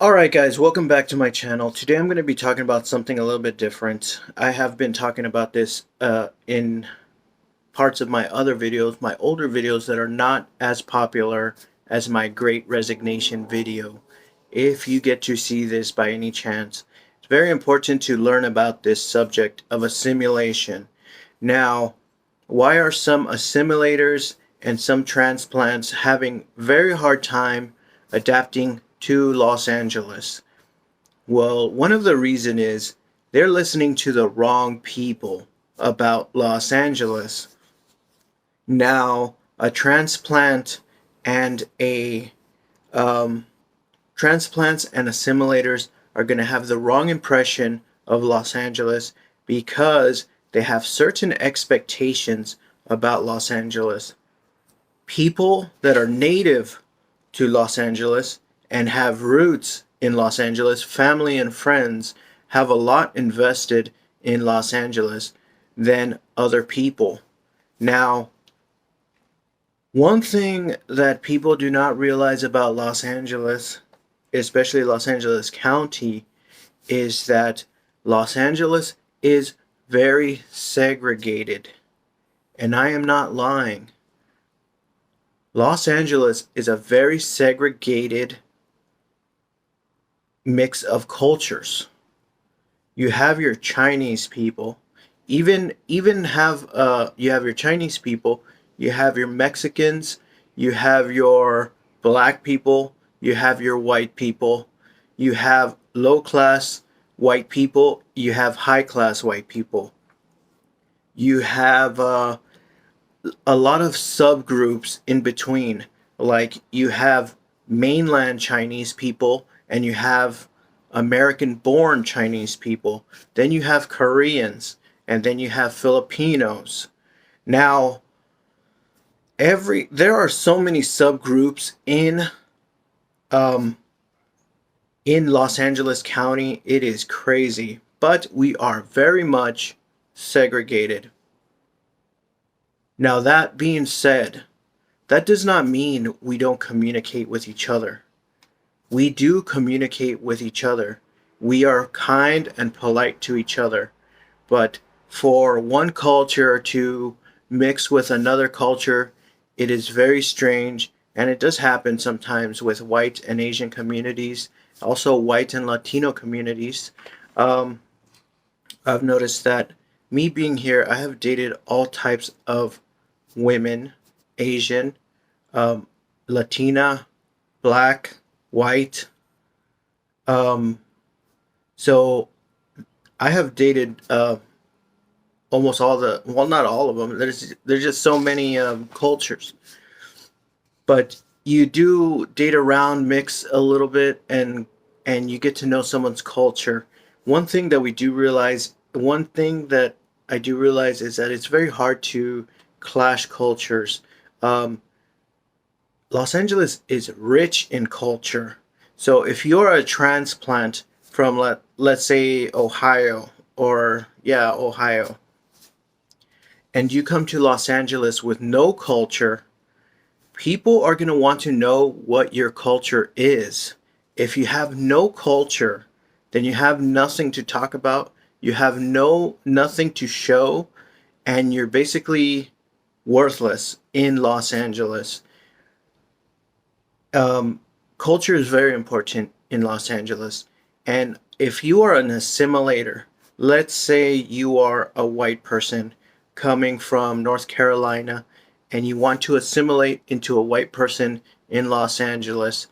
Alright guys, welcome back to my channel. Today I'm going to be talking about something a little bit different. I have been talking about this in parts of my other videos, my older videos that are not as popular as my Great Resignation video. If you get to see this by any chance, it's very important to learn about this subject of assimilation. Now, why are some assimilators and some transplants having very hard time adapting to Los Angeles? Well, one of the reason is they're listening to the wrong people about Los Angeles. Now, a transplant and a transplants and assimilators are going to have the wrong impression of Los Angeles because they have certain expectations about Los Angeles. People that are native to Los Angeles and have roots in Los Angeles, family and friends, have a lot invested in Los Angeles than other people. Now, one thing that people do not realize about Los Angeles, especially Los Angeles County, is that Los Angeles is very segregated. And I am not lying. Los Angeles is a very segregated mix of cultures. You have your Chinese people, even have you have your Chinese people, you have your Mexicans, you have your black people, you have your white people, you have low class white people, you have high class white people. You have a lot of subgroups in between. Like you have mainland Chinese people and you have American born Chinese people. Then you have Koreans and then you have Filipinos. Now, there are so many subgroups um in Los Angeles County. It is crazy, but we are very much segregated. Now, that being said, that does not mean we don't communicate with each other. We do communicate with each other. We are kind and polite to each other. But for one culture to mix with another culture, it is very strange. And it does happen sometimes with white and Asian communities, also white and Latino communities. Um, I've noticed that me being here, I have dated all types of women, Asian, um, Latina, black, white. Um, so I have dated almost all well, not all of them. There's just so many cultures, but you do date around, mix a little bit, and you get to know someone's culture. One thing that I do realize is that it's very hard to clash cultures. Um, Los Angeles is rich in culture. So if you're a transplant from let's say Ohio, or yeah, Ohio, and you come to Los Angeles with no culture, people are going to want to know what your culture is. If you have no culture, then you have nothing to talk about. You have nothing to show, and you're basically worthless in Los Angeles. um, Culture is very important in Los Angeles. And if you are an assimilator, let's say you are a white person coming from North Carolina and you want to assimilate into a white person in Los Angeles,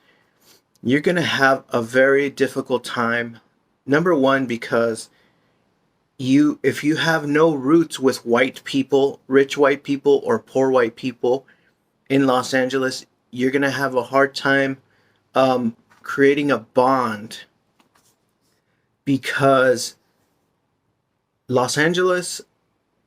you're going to have a very difficult time. Number one, because if you have no roots with white people, rich white people or poor white people in Los Angeles, you're going to have a hard time creating a bond, because Los Angeles,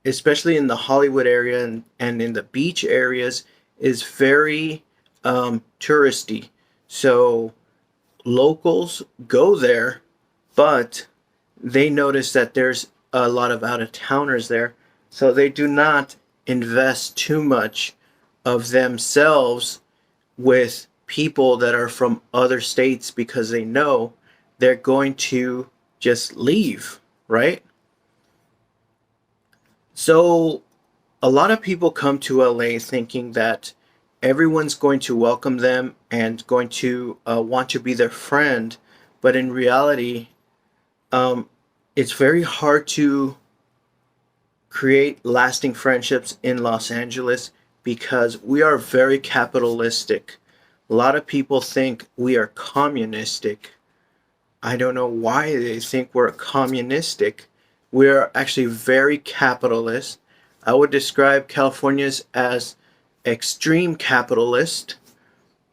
especially in the Hollywood area and in the beach areas, is very touristy. So locals go there, but they notice that there's a lot of out of towners there. So they do not invest too much of themselves with people that are from other states because they know they're going to just leave, right? So a lot of people come to LA thinking that everyone's going to welcome them and going to want to be their friend, but in reality, um, it's very hard to create lasting friendships in Los Angeles because we are very capitalistic. A lot of people think we are communistic. I don't know why they think we're communistic. We're actually very capitalist. I would describe Californians as extreme capitalist.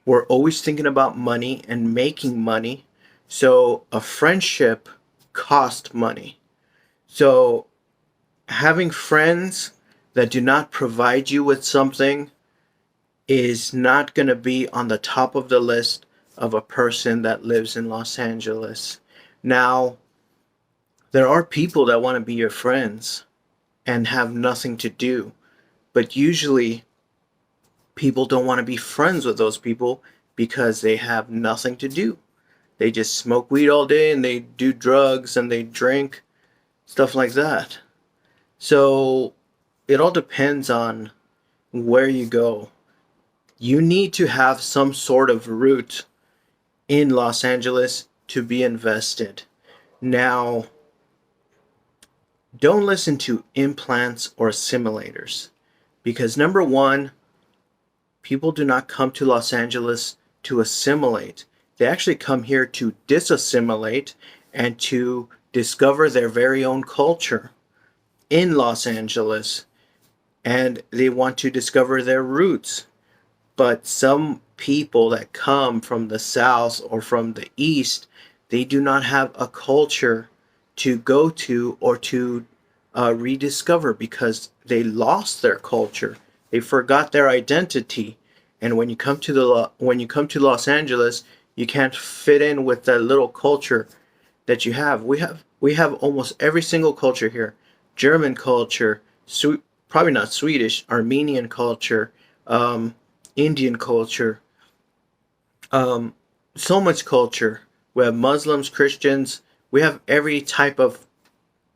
We're always thinking about money and making money. So a friendship costs money. So having friends that do not provide you with something is not going to be on the top of the list of a person that lives in Los Angeles. Now, there are people that want to be your friends and have nothing to do, but usually people don't want to be friends with those people because they have nothing to do. They just smoke weed all day and they do drugs and they drink, stuff like that. So it all depends on where you go. You need to have some sort of route in Los Angeles to be invested. Now, don't listen to implants or simulators because number one, people do not come to Los Angeles to assimilate. They actually come here to disassimilate and to discover their very own culture in Los Angeles. And they want to discover their roots. But some people that come from the South or from the East, they do not have a culture to go to or to rediscover because they lost their culture. They forgot their identity. And when you come to when you come to Los Angeles, you can't fit in with that little culture that you have. We have almost every single culture here. German culture, probably not Swedish, Armenian culture, Indian culture, um, so much culture. We have Muslims, Christians. We have every type of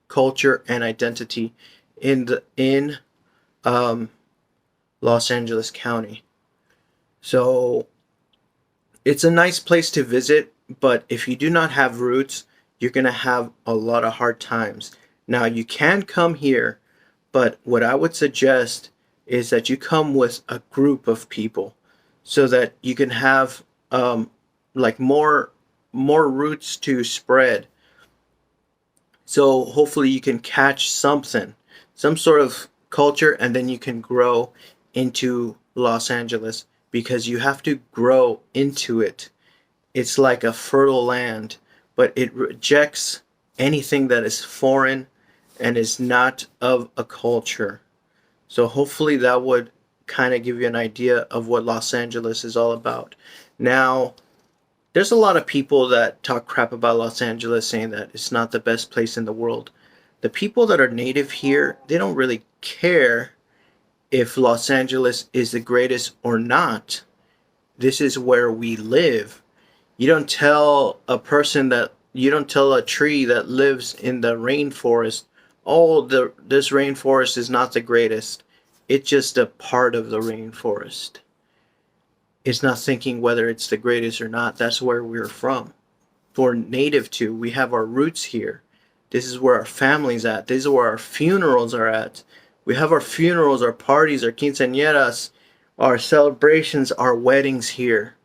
culture and identity in um, Los Angeles County. So it's a nice place to visit, but if you do not have roots, you're gonna have a lot of hard times. Now you can come here, but what I would suggest is that you come with a group of people so that you can have like more roots to spread. So hopefully you can catch something, some sort of culture, and then you can grow into Los Angeles because you have to grow into it. It's like a fertile land, but it rejects anything that is foreign and is not of a culture. So hopefully that would kind of give you an idea of what Los Angeles is all about. Now, there's a lot of people that talk crap about Los Angeles saying that it's not the best place in the world. The people that are native here, they don't really care if Los Angeles is the greatest or not. This is where we live. You don't tell a tree that lives in the rainforest, oh, this rainforest is not the greatest. It's just a part of the rainforest. It's not thinking whether it's the greatest or not. That's where we're from. We're native to. We have our roots here. This is where our family's at. This is where our funerals are at. We have our funerals, our parties, our quinceañeras, our celebrations, our weddings here.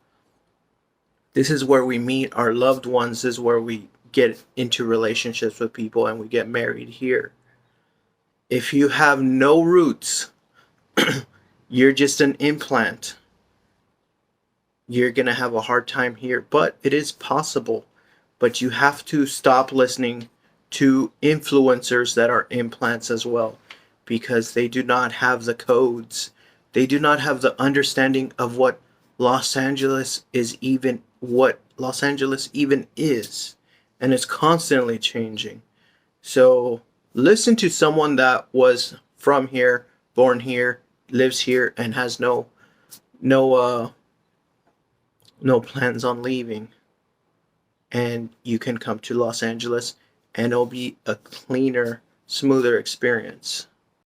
This is where we meet our loved ones. This is where we get into relationships with people and we get married here. If you have no roots, you're just an implant. You're going to have a hard time here, but it is possible. But you have to stop listening to influencers that are implants as well because they do not have the codes. They do not have the understanding of what Los Angeles is even what Los Angeles even is, and it's constantly changing. So listen to someone that was from here, born here, lives here, and has no no plans on leaving, and you can come to Los Angeles and it'll be a cleaner, smoother experience.